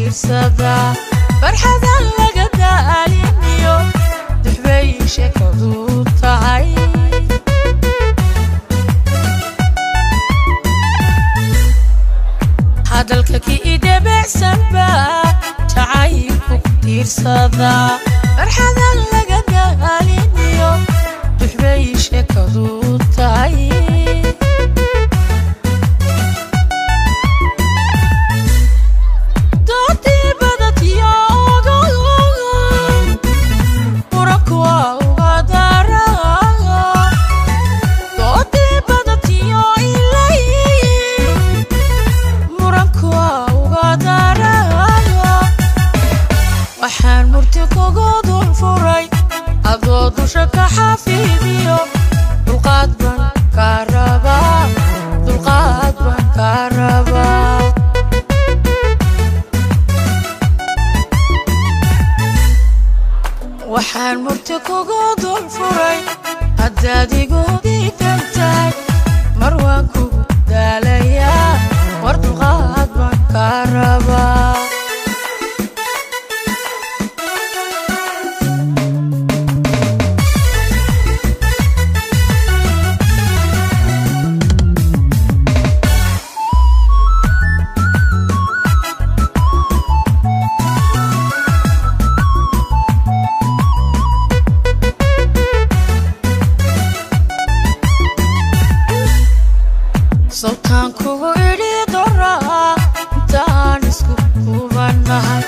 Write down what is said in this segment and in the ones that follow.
صدا فرحة لقد اليوم تحبي شكل طعي هذا الكيد بعسبة تعيب كتير صدا فرحة لقد اليوم تحبي شكل طعي waxaan murtiqoodu furay adoo dusha ka xafiidiyo dulqaad baan ka rabaa waxaan murtiqoodu furay adadigu diidantahay mar waan ku daalayaa war dulqaad baan ka rabaa صوتان كوغو إلي دورا انتان اسكو كوباناهاي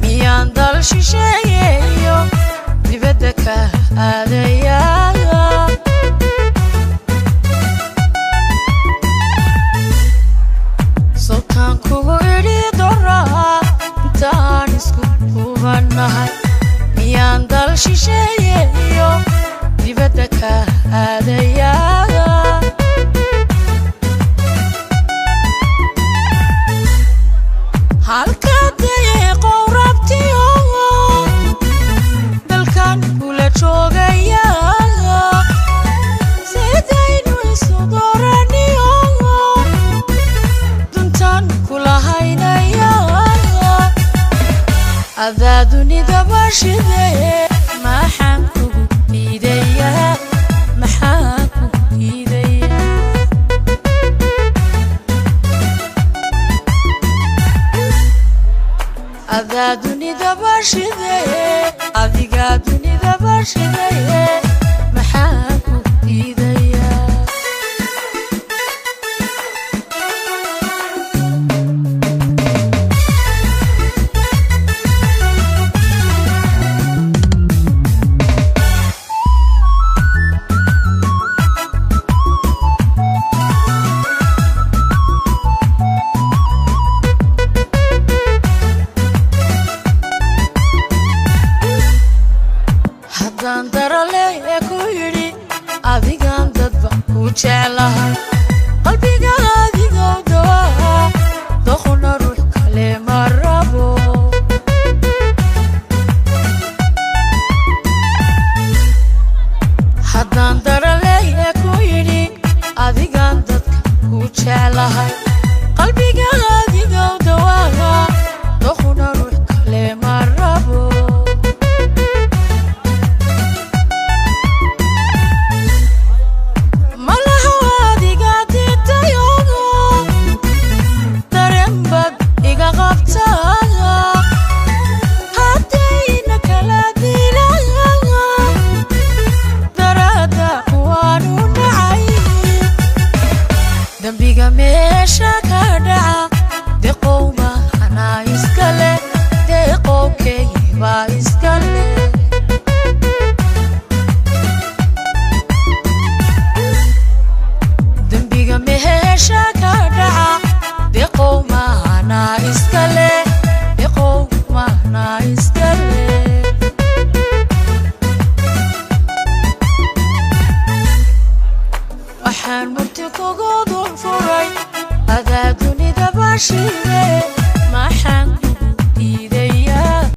ميان دال شيشاييو لبدك هادايا صوتان كوغو إلي دورا انتان اسكو كوباناهاي ميان دال شيشاييو لبدك هادايا halkadee qowrabtiyo dalkan kula joogaya sidaynu isu dooraniyo duntan kula haynaya adaa dunida bashidee maxaan kugu diidayaa maxaan kugu diidayaa adaa dunida bashidee adigaa dunida bashidee maxaan ku diidayaa haddaan darale ku yidhi adigaan dadba ku jeclahay qalbiga adigoo dawaa doqona ruux kale ma rabo haddaan darale ku yidhi adigaan dadka ku jeclahay qalbiga adigoo dawaa doqona ruux kale ma rabo dambiga meesha ka dhaca deqow mahanaa iskale deqowkeybaa iskale dambiga meesha ka dhaca deqow mahanaa iskale deqow mahanaa iskale waxaan murtiqoodu furay adaa dunida bashidee